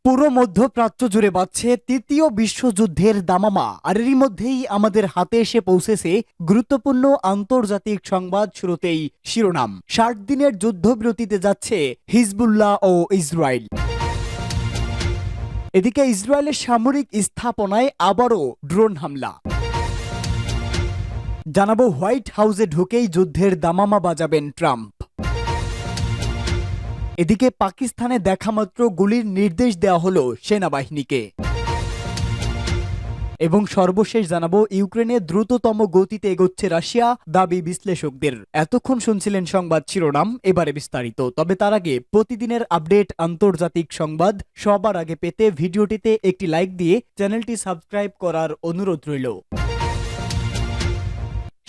পুরো মধ্যপ্রাচ্য জুড়ে বাজছে তৃতীয় বিশ্বযুদ্ধের দামামা। আর এরই মধ্যেই আমাদের হাতে এসে পৌঁছেছে গুরুত্বপূর্ণ আন্তর্জাতিক সংবাদ। শুরুতেই শিরোনাম, ৬০ দিনের যুদ্ধবিরতিতে যাচ্ছে হিজবুল্লাহ ও ইসরায়েল। এদিকে ইসরায়েলের সামরিক স্থাপনায় আবারও ড্রোন হামলা। জানাবো হোয়াইট হাউসে ঢুকেই যুদ্ধের দামামা বাজাবেন ট্রাম্প। এদিকে পাকিস্তানে দেখামাত্র গুলির নির্দেশ দেওয়া হলো সেনাবাহিনীকে। এবং সর্বশেষ জানাবো ইউক্রেনে দ্রুততম গতিতে এগোচ্ছে রাশিয়া, দাবি বিশ্লেষকদের। এতক্ষণ শুনছিলেন সংবাদ শিরোনাম, এবারে বিস্তারিত। তবে তার আগে প্রতিদিনের আপডেট আন্তর্জাতিক সংবাদ সবার আগে পেতে ভিডিওটিতে একটি লাইক দিয়ে চ্যানেলটি সাবস্ক্রাইব করার অনুরোধ রইল।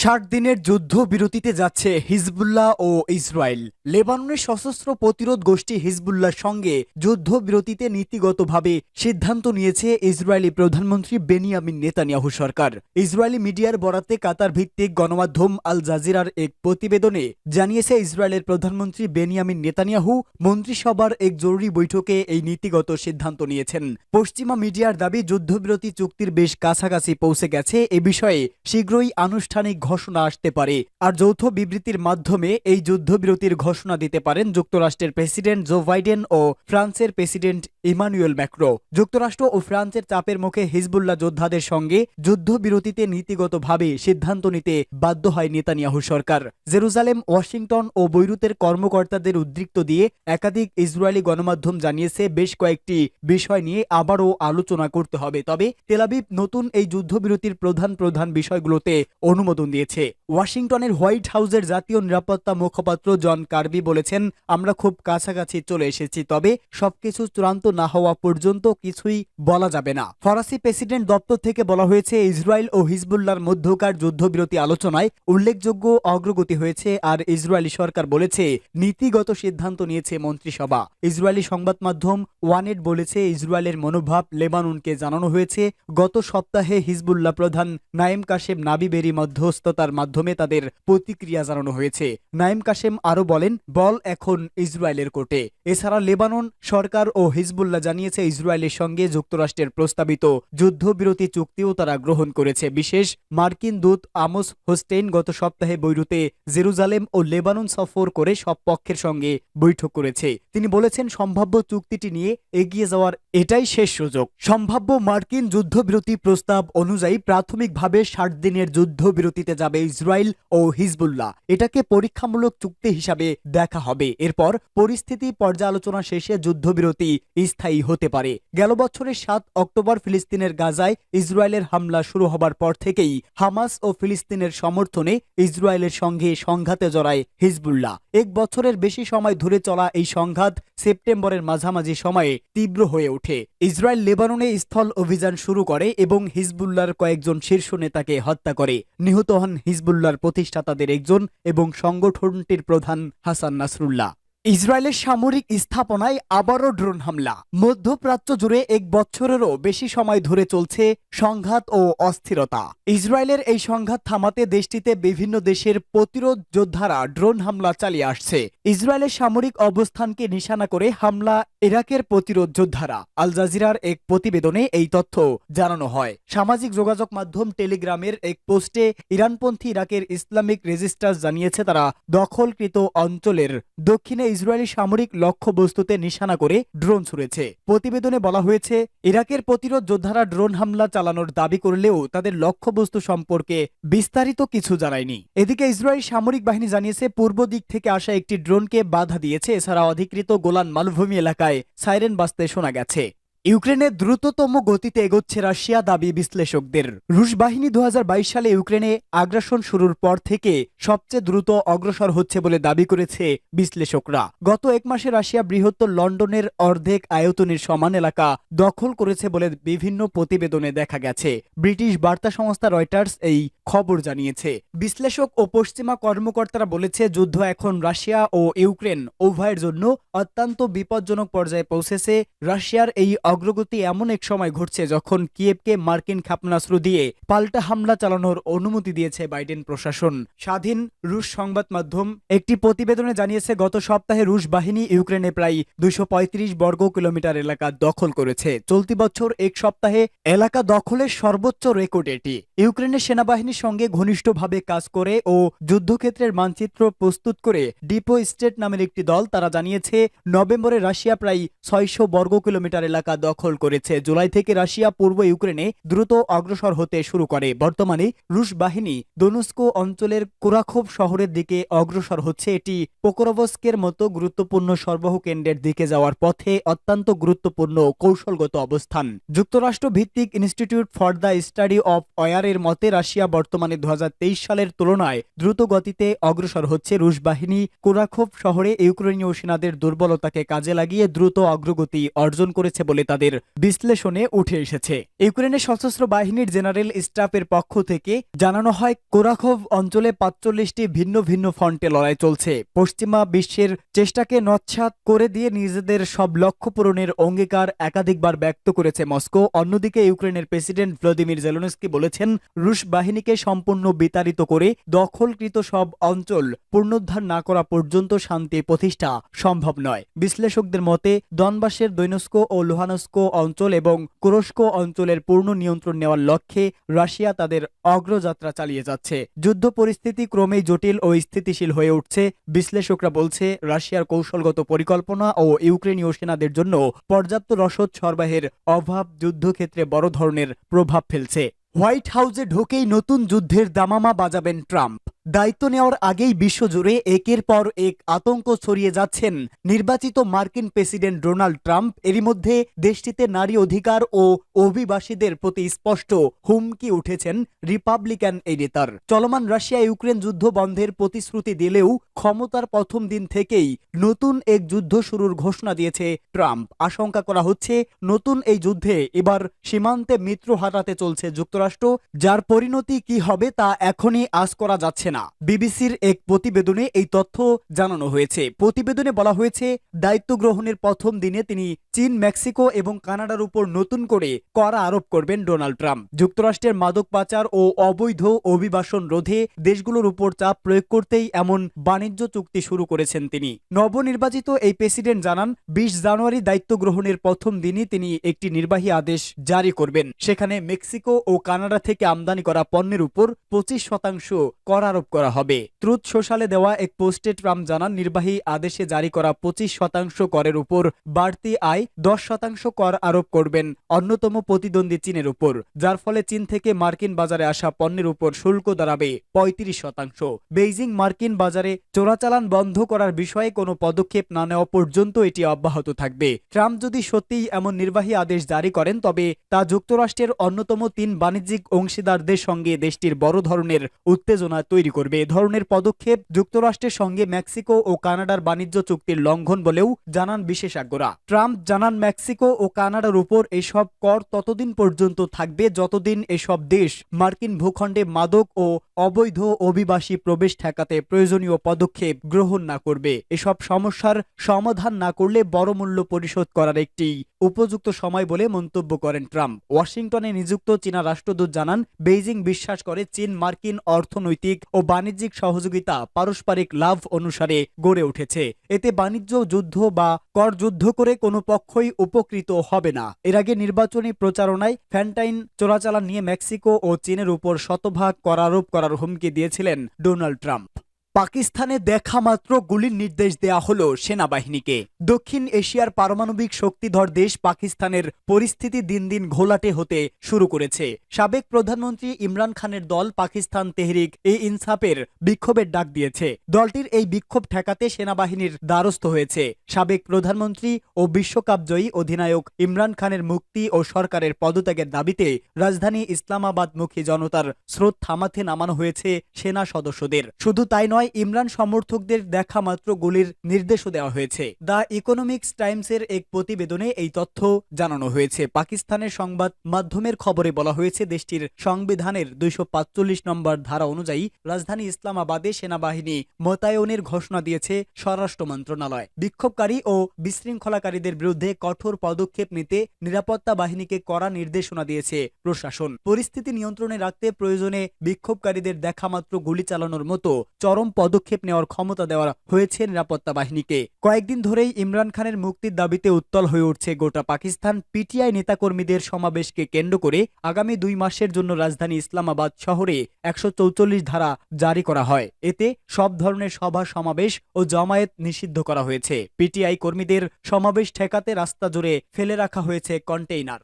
৬০ দিনের যুদ্ধবিরতিতে যাচ্ছে হিজবুল্লাহ ও ইসরায়েল। লেবাননের সশস্ত্র প্রতিরোধ গোষ্ঠী হিজবুল্লাহর সঙ্গে যুদ্ধবিরতিতে নীতিগতভাবে সিদ্ধান্ত নিয়েছে ইসরায়েলি প্রধানমন্ত্রী বেনিয়ামিন নেতানিয়াহু সরকার। ইসরায়েলি মিডিয়ার বরাতে কাতার ভিত্তিক গণমাধ্যম আল জাজিরার এক প্রতিবেদনে জানিয়েছে ইসরায়েলের প্রধানমন্ত্রী বেনিয়ামিন নেতানিয়াহু মন্ত্রিসভার এক জরুরি বৈঠকে এই নীতিগত সিদ্ধান্ত নিয়েছেন। পশ্চিমা মিডিয়ার দাবি যুদ্ধবিরতি চুক্তির বেশ কাছাকাছি পৌঁছে গেছে। এ বিষয়ে শীঘ্রই আনুষ্ঠানিক ঘোষণা আসতে পারে। আর যৌথ বিবৃতির মাধ্যমে এই যুদ্ধবিরতির ঘোষণা দিতে পারেন যুক্তরাষ্ট্রের প্রেসিডেন্ট জো বাইডেন ও ফ্রান্সের প্রেসিডেন্ট ইমানুয়েল ম্যাক্রো। যুক্তরাষ্ট্র ও ফ্রান্সের চাপের মুখে হিজবুল্লাহ যোদ্ধাদের সঙ্গে যুদ্ধবিরতিতে নীতিগতভাবে সিদ্ধান্ত নিতে বাধ্য হয় নেতানিয়াহু সরকার। জেরুজালেম, ওয়াশিংটন ও বৈরুতের কর্মকর্তাদের উদ্রিক্ত দিয়ে একাধিক ইসরায়েলি গণমাধ্যম জানিয়েছে বেশ কয়েকটি বিষয় নিয়ে আবারও আলোচনা করতে হবে। তবে তেল আবিব নতুন এই যুদ্ধবিরতির প্রধান বিষয়গুলোতে অনুমোদন দিয়েছে। ওয়াশিংটনের হোয়াইট হাউসের জাতীয় নিরাপত্তা মুখপাত্র জন কার্বি বলেছেন, আমরা খুব কাছাকাছি চলে এসেছি, তবে সবকিছু চূড়ান্ত না হওয়া পর্যন্ত কিছুই বলা যাবে না। ফরাসি প্রেসিডেন্ট দপ্তর থেকে বলা হয়েছে, ইসরায়েল ও হিজবুল্লাহর মধ্যকার যুদ্ধবিরতি আলোচনায় উল্লেখযোগ্য অগ্রগতি হয়েছে। আর ইসরায়েলি সরকার বলেছে নীতিগত সিদ্ধান্ত নিয়েছে মন্ত্রিসভা। ইসরায়েলি সংবাদ মাধ্যম ওয়ানেট বলেছে, ইসরায়েলের মনোভাব লেবাননকে জানানো হয়েছে। গত সপ্তাহে হিজবুল্লাহ প্রধান নাইম কাশেম নাবিবেরি মধ্যস্থতার মাধ্যমে তাদের প্রতিক্রিয়া জানানো হয়েছে। নাইম কাশেম আরো বলেন, বল এখন ইসরায়েলের কোর্টে। এছাড়া লেবানন সরকার ও হিজবুল্লাহ জানিয়েছে ইসরায়েলের সঙ্গে যুক্তরাষ্ট্রের প্রস্তাবিত যুদ্ধবিরতি চুক্তিও তারা গ্রহণ করেছে। বিশেষ মার্কিন দূত আমোস হোস্টেইন গত সপ্তাহে বৈরুতে, জেরুজালেম ও লেবানন সফর করে সব পক্ষের সঙ্গে বৈঠক করেছে। তিনি বলেছেন, সম্ভাব্য চুক্তিটি নিয়ে এগিয়ে যাওয়ার এটাই শেষ সুযোগ। সম্ভাব্য মার্কিন যুদ্ধবিরতি প্রস্তাব অনুযায়ী প্রাথমিকভাবে ৬০ দিনের যুদ্ধবিরতিতে যাবে ইসরায়েল ও হিজবুল্লাহ। এটাকে পরীক্ষামূলক চুক্তি হিসাবে দেখা হবে। এরপর পরিস্থিতি পর্যালোচনা শেষে যুদ্ধবিরতি স্থায়ী হতে পারে। গেল বছরের ৭ অক্টোবর ফিলিস্তিনের গাজায় ইসরায়েলের হামলা শুরু হবার পর থেকেই হামাস ও ফিলিস্তিনের সমর্থনে ইসরায়েলের সঙ্গে সংঘাতে জড়ায় হিজবুল্লাহ। ১ বছরের বেশি সময় ধরে চলা এই সংঘাত সেপ্টেম্বরের মাঝামাঝি সময়ে তীব্র হয়ে ওঠে। ইসরায়েল লেবাননে স্থল অভিযান শুরু করে এবং হিজবুল্লাহর কয়েকজন শীর্ষ নেতাকে হত্যা করে। নিহত হন হিজবুল্লাহর প্রতিষ্ঠাতাদের একজন এবং সংগঠনটির প্রধান হাসান নাসরুল্লাহ। ইসরায়েলের সামরিক স্থাপনায় আবারও ড্রোন হামলা। মধ্যপ্রাচ্য জুড়ে ১ বছরেরও বেশি সময় ধরে চলছে সংঘাত ও অস্থিরতা। ইসরায়েলের এই সংঘাত থামাতে দেশটিতে বিভিন্ন দেশের প্রতিরোধ যোদ্ধারা ড্রোন হামলা চালিয়ে আসছে। ইসরায়েলের সামরিক অবস্থানকে নিশানা করে হামলা ইরাকের প্রতিরোধ যোদ্ধারা। আল জাজিরার এক প্রতিবেদনে এই তথ্য জানানো হয়। সামাজিক যোগাযোগ মাধ্যম টেলিগ্রামের এক পোস্টে ইরানপন্থী ইরাকের ইসলামিক রেজিস্টার্স জানিয়েছে, তারা দখলকৃত অঞ্চলের দক্ষিণে ইসরায়েলি সামরিক লক্ষ্যবস্তুতে নিশানা করে ড্রোন ছুড়েছে। প্রতিবেদনে বলা হয়েছে, ইরাকের প্রতিরোধ যোদ্ধারা ড্রোন হামলা চালানোর দাবি করলেও তাদের লক্ষ্যবস্তু সম্পর্কে বিস্তারিত কিছু জানায়নি। এদিকে ইসরায়েল সামরিক বাহিনী জানিয়েছে, পূর্ব দিক থেকে আসা একটি ড্রোনকে বাধা দিয়েছে। এছাড়া অধিকৃত গোলান মালভূমি এলাকায় সাইরেন বাজতে শোনা গেছে। ইউক্রেনে দ্রুততম গতিতে এগোচ্ছে রাশিয়া, দাবি বিশ্লেষকদের। রুশ বাহিনী ২০২২ সালে ইউক্রেনে আগ্রাসন শুরুর পর থেকে সবচেয়ে দ্রুত অগ্রসর হচ্ছে বলে দাবি করেছে বিশ্লেষকরা। গত ১ মাসে রাশিয়া বৃহত্তর লন্ডনের অর্ধেক আয়তনের সমান এলাকা দখল করেছে বলে বিভিন্ন প্রতিবেদনে দেখা গেছে। ব্রিটিশ বার্তা সংস্থা রয়টার্স এই খবর জানিয়েছে। বিশ্লেষক ও পশ্চিমা কর্মকর্তারা বলেছে, যুদ্ধ এখন রাশিয়া ও ইউক্রেন উভয়ের জন্য অত্যন্ত বিপজ্জনক পর্যায়ে পৌঁছেছে। রাশিয়ার এই অগ্রগতি এমন এক সময় ঘটছে যখন কিয়েভকে মার্কিন ক্ষেপণাস্ত্র দিয়ে পাল্টা হামলা চালানোর অনুমতি দিয়েছে বাইডেন প্রশাসন। স্বাধীন রুশ সংবাদ মাধ্যম একটি প্রতিবেদনে জানিয়েছে, গত সপ্তাহে রুশ বাহিনী ইউক্রেনে প্রায় 235 বর্গ কিলোমিটার এলাকা দখল করেছে। চলতি বছর এক সপ্তাহে এলাকা দখলের সর্বোচ্চ রেকর্ড এটি। ইউক্রেনের সেনাবাহিনীর সঙ্গে ঘনিষ্ঠভাবে কাজ করে ও যুদ্ধক্ষেত্রের মানচিত্র প্রস্তুত করে ডিপো স্টেট নামের একটি দল তারা জানিয়েছে, নভেম্বরে রাশিয়া প্রায় 600 বর্গ কিলোমিটার এলাকা দখল করেছে। জুলাই থেকে রাশিয়া পূর্ব ইউক্রেনে দ্রুত অগ্রসর হতে শুরু করে। বর্তমানে রুশ বাহিনী দোনেৎস্ক অঞ্চলের কুরাখোভ শহরের দিকে অগ্রসর হচ্ছে। এটি পোকরোভস্কের মতো গুরুত্বপূর্ণ সরবরাহ কেন্দ্রের দিকে যাওয়ার পথে অত্যন্ত গুরুত্বপূর্ণ কৌশলগত অবস্থান। যুক্তরাষ্ট্র ভিত্তিক institute for the study of ওয়ারের মতে রাশিয়া বর্তমানে 2023 সালের তুলনায় দ্রুত গতিতে অগ্রসর হচ্ছে। রুশ বাহিনী কুরাখোভ শহরে ইউক্রেনীয় সেনাদের দুর্বলতাকে কাজে লাগিয়ে দ্রুত অগ্রগতি অর্জন করেছে বলে তাদের বিশ্লেষণে উঠে এসেছে। ইউক্রেনের সশস্ত্র বাহিনীর জেনারেল স্টাফের পক্ষ থেকে জানানো হয়, কুরাখোভ অঞ্চলে 45টি ভিন্ন ভিন্ন ফ্রন্টে লড়াই চলছে। পশ্চিমা বিশ্বের চেষ্টাকে নস্যাৎ করে দিয়ে নিজেদের সব লক্ষ্য পূরণের অঙ্গীকার একাধিকবার ব্যক্ত করেছে মস্কো। অন্যদিকে ইউক্রেনের প্রেসিডেন্ট ভ্লাদিমির জেলেনস্কি বলেছেন, রুশ বাহিনীকে সম্পূর্ণ বিতাড়িত করে দখলকৃত সব অঞ্চল পুনরুদ্ধার না করা পর্যন্ত শান্তি প্রতিষ্ঠা সম্ভব নয়। বিশ্লেষকদের মতে দনবাসের দোনেৎস্ক ও লুহানস্ক অঞ্চল এবং কুরস্ক অঞ্চলের পূর্ণ নিয়ন্ত্রণ নেওয়ার লক্ষ্যে রাশিয়া তাদের অগ্রযাত্রা চালিয়ে যাচ্ছে। যুদ্ধ পরিস্থিতি ক্রমেই জটিল ও স্থিতিশীল হয়ে উঠছে। বিশ্লেষকরা বলছে, রাশিয়ার কৌশলগত পরিকল্পনা ও ইউক্রেনীয় সেনাদের জন্য পর্যাপ্ত রসদ সরবরাহের অভাব যুদ্ধক্ষেত্রে বড় ধরনের প্রভাব ফেলছে। হোয়াইট হাউসে ঢোকেই নতুন যুদ্ধের দামামা বাজাবেন ট্রাম্প। দায়িত্ব নেওয়ার আগেই বিশ্বজুড়ে একের পর এক আতঙ্ক ছড়িয়ে যাচ্ছেন নির্বাচিত মার্কিন প্রেসিডেন্ট ডোনাল্ড ট্রাম্প। এরই মধ্যে দেশটিতে নারী অধিকার ও অভিবাসীদের প্রতি স্পষ্ট হুমকি উঠেছেন রিপাবলিকান এই নেতার। চলমান রাশিয়া ইউক্রেন যুদ্ধ বন্ধের প্রতিশ্রুতি দিলেও ক্ষমতার প্রথম দিন থেকেই নতুন এক যুদ্ধ শুরুর ঘোষণা দিয়েছে ট্রাম্প। আশঙ্কা করা হচ্ছে, নতুন এই যুদ্ধে এবার সীমান্তে মিত্র হারাতে চলছে যুক্তরাষ্ট্র, যার পরিণতি কি হবে তা এখনই আঁচ করা যাচ্ছে না। বিবিসির এক প্রতিবেদনে এই তথ্য জানানো হয়েছে। প্রতিবেদনে বলা হয়েছে, দায়িত্ব গ্রহণের প্রথম দিনে তিনি চীন, মেক্সিকো এবং কানাডার উপর নতুন করে কর আরোপ করবেন ডোনাল্ড ট্রাম্প। যুক্তরাষ্ট্রের মাদক পাচার ও অবৈধ অভিবাসন রোধে দেশগুলোর উপর চাপ প্রয়োগ করতেই এমন বাণিজ্য চুক্তি শুরু করেছেন তিনি। নবনির্বাচিত এই প্রেসিডেন্ট জানান, 20 জানুয়ারি দায়িত্ব গ্রহণের প্রথম দিনই তিনি একটি নির্বাহী আদেশ জারি করবেন। সেখানে মেক্সিকো ও কানাডা থেকে আমদানি করা পণ্যের উপর 25% কর আরোপ করা হবে। ট্রুথ সোশ্যালে দেওয়া এক পোস্টে ট্রাম্প জানান, নির্বাহী আদেশে জারি করা 25% করের উপর বাড়তি আয় 10% কর আরোপ করবেন অন্যতম প্রতিদ্বন্দ্বী চীনের উপর, যার ফলে চীন থেকে মার্কিন বাজারে আসা পণ্যের উপর শুল্ক দাঁড়াবে 35%। বেইজিং মার্কিন বাজারে চোরাচালান বন্ধ করার বিষয়ে কোনো পদক্ষেপ না নেওয়া পর্যন্ত এটি অব্যাহত থাকবে। ট্রাম্প যদি সত্যিই এমন নির্বাহী আদেশ জারি করেন, তবে তা যুক্তরাষ্ট্রের অন্যতম 3 বাণিজ্যিক অংশীদারদের সঙ্গে দেশটির বড় ধরনের উত্তেজনা তৈরি করবে। এ ধরনের পদক্ষেপ যুক্তরাষ্ট্রের সঙ্গে মেক্সিকো ও কানাডার বাণিজ্য চুক্তির লঙ্ঘন বলেও জানান বিশেষজ্ঞরা। ট্রাম্প জানান, মেক্সিকো ও কানাডার উপর এসব কর ততদিন পর্যন্ত থাকবে যতদিন এসব দেশ মার্কিন ভূখণ্ডে মাদক ও অবৈধ অভিবাসী প্রবেশ ঠেকাতে প্রয়োজনীয় পদক্ষেপ গ্রহণ না করবে। এসব সমস্যার সমাধান না করলে বড় মূল্য পরিশোধ করার একটি উপযুক্ত সময় বলে মন্তব্য করেন ট্রাম্প। ওয়াশিংটনে নিযুক্ত চীনা রাষ্ট্রদূত জানান, বেইজিং বিশ্বাস করে চীন মার্কিন অর্থনৈতিক ও বাণিজ্যিক সহযোগিতা পারস্পরিক লাভ অনুসারে গড়ে উঠেছে। এতে বাণিজ্য যুদ্ধ বা কর যুদ্ধ করে কোনো পক্ষই উপকৃত হবে না। এর আগে নির্বাচনী প্রচারণায় ফ্যান্টাইন চোরাচালান নিয়ে মেক্সিকো ও চীনের উপর শতভাগ কর আরোপ করার হুমকি দিয়েছিলেন ডোনাল্ড ট্রাম্প। পাকিস্তানে দেখা মাত্র গুলির নির্দেশ দেয়া হলো সেনাবাহিনীকে। দক্ষিণ এশিয়ার পারমাণবিক শক্তিধর দেশ পাকিস্তানের পরিস্থিতি দিন দিন ঘোলাটে হতে শুরু করেছে। সাবেক প্রধানমন্ত্রী ইমরান খানের দল পাকিস্তান তেহরিক ই ইনসাফের বিক্ষোভের ডাক দিয়েছে। দলটির এই বিক্ষোভ ঠেকাতে সেনাবাহিনীর দ্বারস্থ হয়েছে। সাবেক প্রধানমন্ত্রী ও বিশ্বকাপজয়ী অধিনায়ক ইমরান খানের মুক্তি ও সরকারের পদত্যাগের দাবিতে রাজধানী ইসলামাবাদমুখী জনতার স্রোত থামাতে নামানো হয়েছে সেনা সদস্যদের। শুধু তাই নয়, সময় ইমরান সমর্থকদের দেখা মাত্র গুলির নির্দেশও দেওয়া হয়েছে। দ্য ইকোনমিক্স টাইমসের এক প্রতিবেদনে এই তথ্য জানানো হয়েছে। পাকিস্তানের সংবাদ মাধ্যমের খবরে বলা হয়েছে, দেশটির সংবিধানের 245 নম্বর ধারা অনুযায়ী রাজধানী ইসলামাবাদে সেনাবাহিনী মোতায়েনের ঘোষণা দিয়েছে স্বরাষ্ট্র মন্ত্রণালয়। বিক্ষোভকারী ও বিশৃঙ্খলাকারীদের বিরুদ্ধে কঠোর পদক্ষেপ নিতে নিরাপত্তা বাহিনীকে কড়া নির্দেশনা দিয়েছে প্রশাসন। পরিস্থিতি নিয়ন্ত্রণে রাখতে প্রয়োজনে বিক্ষোভকারীদের দেখামাত্র গুলি চালানোর মতো চরম পদক্ষেপ নেওয়ার ক্ষমতা দেওয়া হয়েছে নিরাপত্তা বাহিনীকে। কয়েকদিন ধরেই ইমরান খানের মুক্তির দাবিতে উত্তাল হয়ে উঠছে গোটা পাকিস্তান। পিটিআই নেতাকর্মীদের সমাবেশকে কেন্দ্র করে আগামী 2 মাসের জন্য রাজধানী ইসলামাবাদ শহরে 144 ধারা জারি করা হয়। এতে সব ধরনের সভা সমাবেশ ও জমায়েত নিষিদ্ধ করা হয়েছে। পিটিআই কর্মীদের সমাবেশ ঠেকাতে রাস্তা জুড়ে ফেলে রাখা হয়েছে কন্টেইনার।